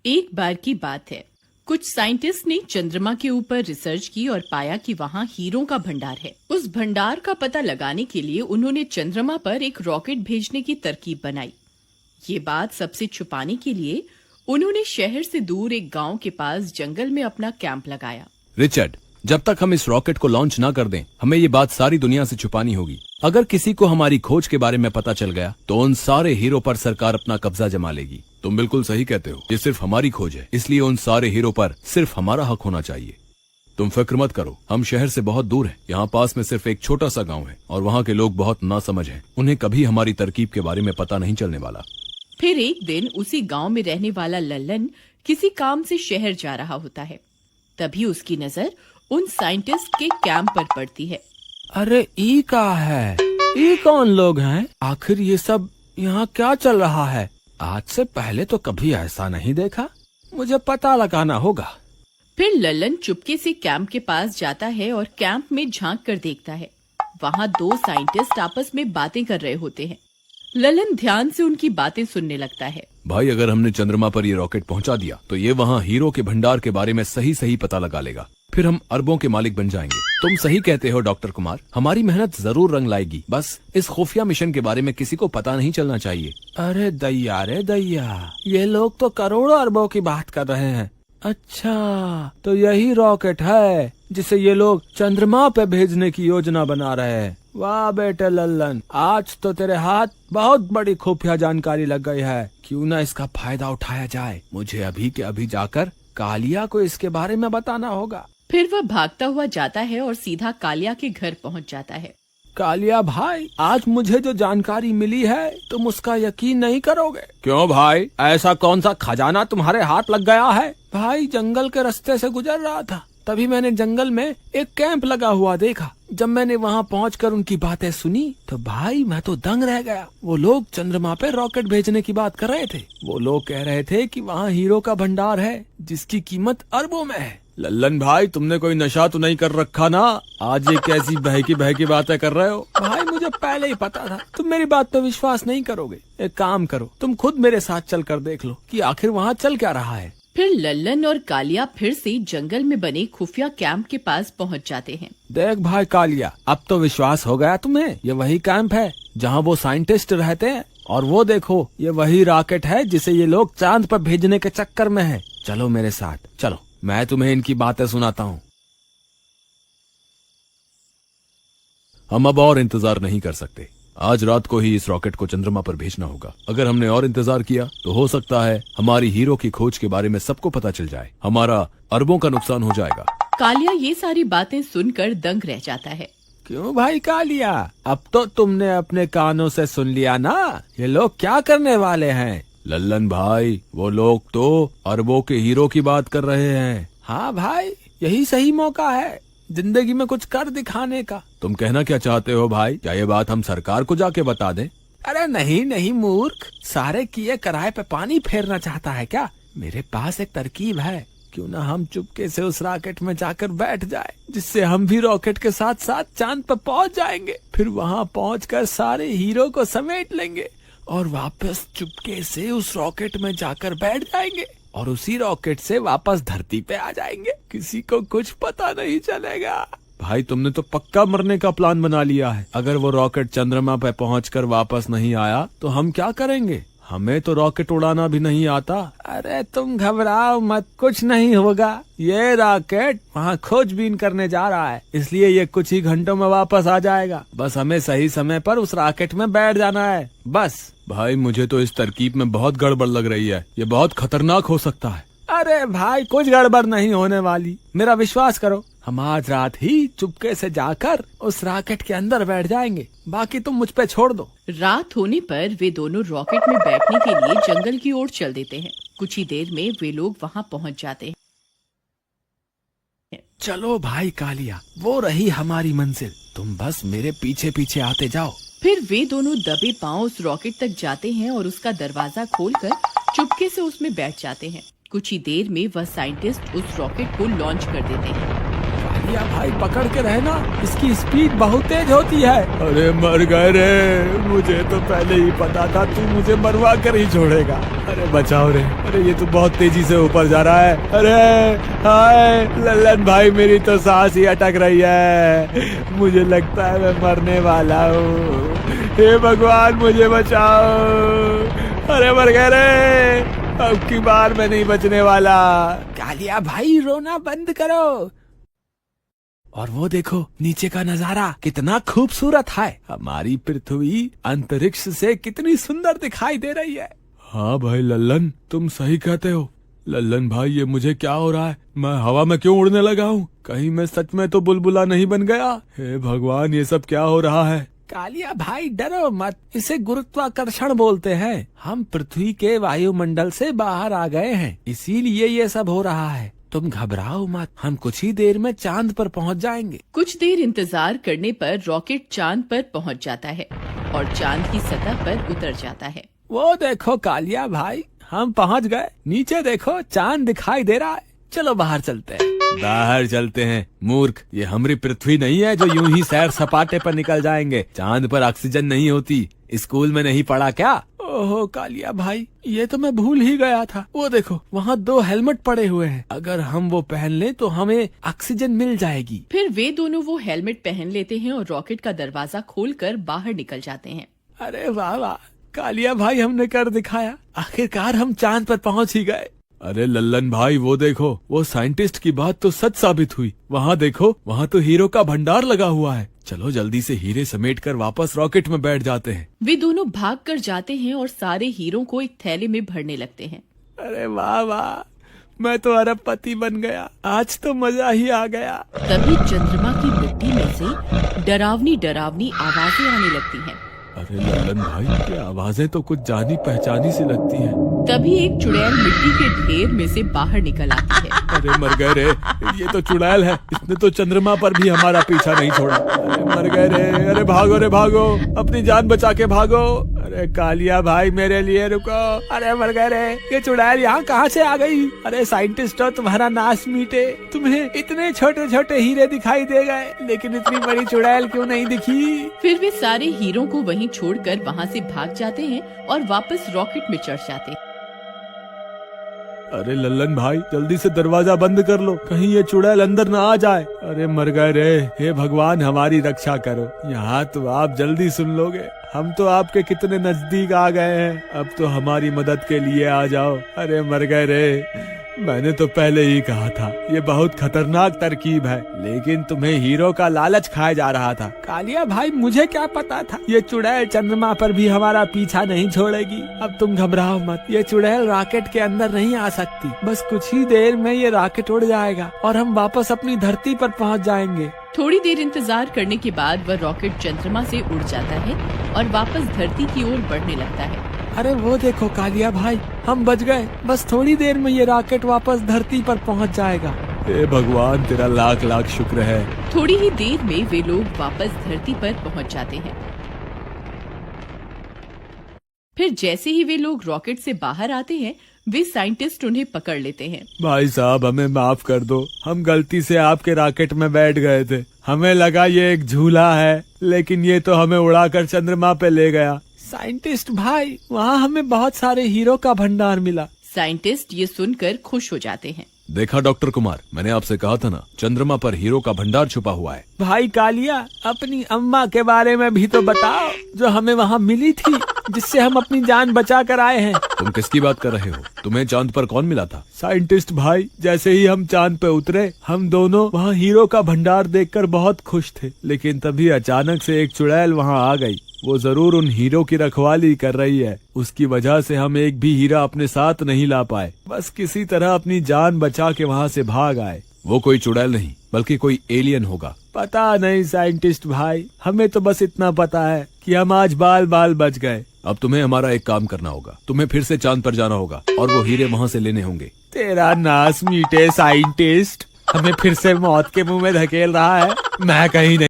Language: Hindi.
एक बार की बात है, कुछ साइंटिस्ट ने चंद्रमा के ऊपर रिसर्च की और पाया कि वहाँ हीरों का भंडार है। उस भंडार का पता लगाने के लिए उन्होंने चंद्रमा पर एक रॉकेट भेजने की तरकीब बनाई। ये बात सबसे छुपाने के लिए उन्होंने शहर से दूर एक गांव के पास जंगल में अपना कैंप लगाया। रिचर्ड, जब तक हम इस रॉकेट को लॉन्च ना कर दें, हमें ये बात सारी दुनिया से छुपानी होगी। अगर किसी को हमारी खोज के बारे में पता चल गया तो उन सारे हीरो पर सरकार अपना कब्जा जमा लेगी। तुम बिल्कुल सही कहते हो, ये सिर्फ हमारी खोज है, इसलिए उन सारे हीरो पर सिर्फ हमारा हक होना चाहिए। तुम फिक्र मत करो, हम शहर से बहुत दूर हैं। यहाँ पास में सिर्फ एक छोटा सा गाँव है और वहाँ के लोग बहुत नासमझ हैं। उन्हें कभी हमारी तरकीब के बारे में पता नहीं चलने वाला। फिर एक दिन उसी गांव में रहने वाला लल्लन किसी काम से शहर जा रहा होता है। तभी उसकी नजर उन साइंटिस्ट के कैंप पर पड़ती है। अरे ई का है? ई कौन लोग हैं? आखिर ये सब यहाँ क्या चल रहा है? आज से पहले तो कभी ऐसा नहीं देखा। मुझे पता लगाना होगा। फिर लल्लन चुपके से कैंप के पास जाता है और कैंप में झांक कर देखता है। वहाँ दो साइंटिस्ट आपस में बातें कर रहे होते हैं। लल्लन ध्यान से उनकी बातें सुनने लगता है। भाई, अगर हमने चंद्रमा पर ये रॉकेट पहुंचा दिया तो ये वहाँ हीरो के भंडार के बारे में सही सही पता लगा लेगा। फिर हम अरबों के मालिक बन जाएंगे। तुम सही कहते हो डॉक्टर कुमार, हमारी मेहनत जरूर रंग लाएगी। बस इस खुफिया मिशन के बारे में किसी को पता नहीं चलना चाहिए। अरे दैया रे दैया, ये लोग तो करोड़ों अरबों की बात कर रहे हैं। अच्छा, तो यही रॉकेट है जिसे ये लोग चंद्रमा पे भेजने की योजना बना रहे हैं। वाह बेटे लल्लन, आज तो तेरे हाथ बहुत बड़ी खुफिया जानकारी लग गई है। क्यों ना इसका फायदा उठाया जाए। मुझे अभी के अभी जाकर कालिया को इसके बारे में बताना होगा। फिर वह भागता हुआ जाता है और सीधा कालिया के घर पहुंच जाता है। कालिया भाई, आज मुझे जो जानकारी मिली है तुम उसका यकीन नहीं करोगे। क्यों भाई, ऐसा कौन सा खजाना तुम्हारे हाथ लग गया है? भाई, जंगल के रास्ते से गुजर रहा था, तभी मैंने जंगल में एक कैंप लगा हुआ देखा। जब मैंने वहाँ पहुंचकर उनकी बातें सुनी तो भाई मैं तो दंग रह गया। वो लोग चंद्रमा पे रॉकेट भेजने की बात कर रहे थे। वो लोग कह रहे थे कि वहाँ हीरो का भंडार है जिसकी कीमत अरबों में है। लल्लन भाई, तुमने कोई नशा तो नहीं कर रखा ना? आज ये कैसी बहकी बातें कर रहे हो? भाई, मुझे पहले ही पता था तुम मेरी बात पे विश्वास नहीं करोगे। एक काम करो, तुम खुद मेरे साथ चल कर देख लो कि आखिर वहाँ चल क्या रहा है। फिर लल्लन और कालिया फिर से जंगल में बने खुफिया कैंप के पास पहुंच जाते हैं। देख भाई कालिया, अब तो विश्वास हो गया तुम्हें। ये वही कैंप है जहाँ वो साइंटिस्ट रहते हैं। और वो देखो, ये वही रॉकेट है जिसे ये लोग चांद पर भेजने के चक्कर में है। चलो मेरे साथ, चलो, मैं तुम्हें इनकी बातें सुनाता हूँ। हम अब और इंतजार नहीं कर सकते। आज रात को ही इस रॉकेट को चंद्रमा पर भेजना होगा। अगर हमने और इंतजार किया तो हो सकता है हमारी हीरो की खोज के बारे में सबको पता चल जाए। हमारा अरबों का नुकसान हो जाएगा। कालिया ये सारी बातें सुनकर दंग रह जाता है। क्यों भाई कालिया, अब तो तुमने अपने कानों से सुन लिया ना, ये लोग क्या करने वाले हैं? लल्लन भाई, वो लोग तो अरबों के हीरो की बात कर रहे हैं। हाँ भाई, यही सही मौका है जिंदगी में कुछ कर दिखाने का। तुम कहना क्या चाहते हो भाई? क्या ये बात हम सरकार को जाके बता दें? अरे नहीं नहीं मूर्ख, सारे किए कराए पे पानी फेरना चाहता है क्या? मेरे पास एक तरकीब है। क्यों ना हम चुपके से उस रॉकेट में जाकर बैठ जाए, जिससे हम भी रॉकेट के साथ साथ चांद पर पहुंच जाएंगे। फिर वहां पहुंचकर सारे हीरो को समेट लेंगे और वापस चुपके से उस रॉकेट में जाकर बैठ जाएंगे और उसी रॉकेट से वापस धरती पे आ जाएंगे। किसी को कुछ पता नहीं चलेगा। भाई, तुमने तो पक्का मरने का प्लान बना लिया है। अगर वो रॉकेट चंद्रमा पे पहुंचकर वापस नहीं आया तो हम क्या करेंगे? हमें तो रॉकेट उड़ाना भी नहीं आता। अरे तुम घबराओ मत, कुछ नहीं होगा। ये रॉकेट वहाँ खोजबीन करने जा रहा है, इसलिए ये कुछ ही घंटों में वापस आ जाएगा। बस हमें सही समय पर उस रॉकेट में बैठ जाना है, बस। भाई, मुझे तो इस तरकीब में बहुत गड़बड़ लग रही है। ये बहुत खतरनाक हो सकता है। अरे भाई, कुछ गड़बड़ नहीं होने वाली, मेरा विश्वास करो। हम आज रात ही चुपके से जाकर उस रॉकेट के अंदर बैठ जाएंगे, बाकी तुम मुझ पे छोड़ दो। रात होने पर वे दोनों रॉकेट में बैठने के लिए जंगल की ओर चल देते हैं। कुछ ही देर में वे लोग वहाँ पहुँच जाते हैं। चलो भाई कालिया, वो रही हमारी मंजिल। तुम बस मेरे पीछे पीछे आते जाओ। फिर वे दोनों दबे पांव उस रॉकेट तक जाते हैं और उसका दरवाजा खोलकर चुपके से उसमें बैठ जाते हैं। कुछ ही देर में वह साइंटिस्ट उस रॉकेट को लॉन्च कर देते हैं। कालिया भाई पकड़ के रहना, इसकी स्पीड बहुत तेज होती है। अरे मर गए रे, मुझे तो पहले ही पता था तू मुझे मरवा कर ही छोड़ेगा। अरे बचाओ रे, अरे ये तो बहुत तेजी से ऊपर जा रहा है। अरे हाय लल्लन भाई, मेरी तो सांस ही अटक रही है, मुझे लगता है मैं मरने वाला हूँ। हे भगवान मुझे बचाओ। अरे मर गए रे, अब की बार मैं नहीं बचने वाला। कालिया भाई रोना बंद करो। और वो देखो नीचे का नजारा कितना खूबसूरत है। हमारी पृथ्वी अंतरिक्ष से कितनी सुंदर दिखाई दे रही है। हाँ भाई लल्लन, तुम सही कहते हो। लल्लन भाई ये मुझे क्या हो रहा है, मैं हवा में क्यों उड़ने लगा हूँ? कहीं मैं सच में तो बुलबुला नहीं बन गया? हे भगवान ये सब क्या हो रहा है? कालिया भाई डरो मत, इसे गुरुत्वाकर्षण बोलते हैं। हम पृथ्वी के वायुमंडल से बाहर आ गए हैं, इसीलिए ये सब हो रहा है। तुम घबराओ मत, हम कुछ ही देर में चांद पर पहुंच जाएंगे। कुछ देर इंतजार करने पर रॉकेट चांद पर पहुंच जाता है और चांद की सतह पर उतर जाता है। वो देखो कालिया भाई, हम पहुंच गए। नीचे देखो चांद दिखाई दे रहा है। चलो बाहर चलते हैं। बाहर चलते हैं मूर्ख, ये हमारी पृथ्वी नहीं है जो यूं ही सैर सपाटे पर निकल जाएंगे। चांद पर ऑक्सीजन नहीं होती, स्कूल में नहीं पढ़ा क्या? ओहो कालिया भाई, ये तो मैं भूल ही गया था। वो देखो वहाँ 2 हेलमेट पड़े हुए हैं, अगर हम वो पहन लें तो हमें ऑक्सीजन मिल जाएगी। फिर वे दोनों वो हेलमेट पहन लेते हैं और रॉकेट का दरवाजा खोलकर बाहर निकल जाते हैं। अरे वाह वाह कालिया भाई, हमने कर दिखाया, आखिरकार हम चांद पर पहुंच ही गए। अरे लल्लन भाई वो देखो, वो साइंटिस्ट की बात तो सच साबित हुई। वहाँ देखो, वहाँ तो हीरो का भंडार लगा हुआ है। चलो जल्दी से हीरे समेटकर वापस रॉकेट में बैठ जाते हैं। वे दोनों भाग कर जाते हैं और सारे हीरों को एक थैले में भरने लगते हैं। अरे वाह वाह, मैं तो अरबपति बन गया, आज तो मजा ही आ गया। तभी चंद्रमा की मिट्टी में से डरावनी डरावनी आवाजें आने लगती हैं। अरे लल्लन भाई, ये आवाजें तो कुछ जानी पहचानी सी लगती हैं। तभी एक चुड़ैल मिट्टी के ढेर में से बाहर निकल आती है। अरे मर गए रे, ये तो चुड़ैल है, इसने तो चंद्रमा पर भी हमारा पीछा नहीं छोड़ा। अरे मर गए रे, अरे भागो रे भागो, अपनी जान बचा के भागो। अरे कालिया भाई मेरे लिए रुको। अरे मर गए रे, ये चुड़ैल यहाँ कहाँ से आ गई? अरे साइंटिस्ट हो, तुम्हारा नाश मीटे, तुम्हें इतने छोटे छोटे हीरे दिखाई दे गए, लेकिन इतनी बड़ी चुड़ैल क्यों नहीं दिखी? फिर वे सारे हीरों को वहीं छोड़कर वहाँ से भाग जाते हैं और वापस रॉकेट में चढ़ जाते हैं। अरे लल्लन भाई जल्दी से दरवाजा बंद कर लो, कहीं ये चुड़ैल अंदर न आ जाए। अरे मर गए रे, हे भगवान हमारी रक्षा करो। यहाँ तो आप जल्दी सुन लोगे, हम तो आपके कितने नजदीक आ गए हैं, अब तो हमारी मदद के लिए आ जाओ। अरे मर गए रे, मैंने तो पहले ही कहा था ये बहुत खतरनाक तरकीब है, लेकिन तुम्हें हीरो का लालच खाया जा रहा था। कालिया भाई मुझे क्या पता था ये चुड़ैल चंद्रमा पर भी हमारा पीछा नहीं छोड़ेगी। अब तुम घबराओ मत, ये चुड़ैल रॉकेट के अंदर नहीं आ सकती, बस कुछ ही देर में ये रॉकेट उड़ जाएगा और हम वापस अपनी धरती पर पहुंच जाएंगे। थोड़ी देर इंतजार करने के बाद वह रॉकेट चंद्रमा से उड़ जाता है और वापस धरती की ओर बढ़ने लगता है। अरे वो देखो कालिया भाई, हम बच गए, बस थोड़ी देर में ये रॉकेट वापस धरती पर पहुंच जाएगा। हे भगवान तेरा लाख लाख शुक्र है। थोड़ी ही देर में वे लोग वापस धरती पर पहुंच जाते हैं। फिर जैसे ही वे लोग रॉकेट से बाहर आते हैं, वे साइंटिस्ट उन्हें पकड़ लेते हैं। भाई साहब हमें माफ कर दो, हम गलती से आपके रॉकेट में बैठ गए थे, हमें लगा ये एक झूला है, लेकिन ये तो हमें उड़ाकर चंद्रमा पे ले गया। साइंटिस्ट भाई, वहाँ हमें बहुत सारे हीरो का भंडार मिला। साइंटिस्ट ये सुनकर खुश हो जाते हैं। देखा डॉक्टर कुमार, मैंने आपसे कहा था ना, चंद्रमा पर हीरो का भंडार छुपा हुआ है। भाई कालिया, अपनी अम्मा के बारे में भी तो बताओ, जो हमें वहाँ मिली थी, जिससे हम अपनी जान बचा कर आए हैं। तुम किसकी बात कर रहे हो? तुम्हें चांद पर कौन मिला था? साइंटिस्ट भाई, जैसे ही हम चांद पे उतरे, हम दोनों वहाँ हीरो का भंडार देखकर बहुत खुश थे, लेकिन तभी अचानक से एक चुड़ैल वहाँ आ गई। वो जरूर उन हीरो की रखवाली कर रही है, उसकी वजह से हम एक भी हीरा अपने साथ नहीं ला पाए, बस किसी तरह अपनी जान बचा के वहाँ से भाग आए। वो कोई चुड़ैल नहीं बल्कि कोई एलियन होगा। पता नहीं साइंटिस्ट भाई, हमें तो बस इतना पता है कि हम आज बाल बाल बच गए। अब तुम्हें हमारा एक काम करना होगा, तुम्हें फिर से चांद पर जाना होगा और वो हीरे वहाँ से लेने होंगे। तेरा नाश मीटे साइंटिस्ट, हमें फिर से मौत के मुंह में धकेल रहा है। मैं कहीं नहीं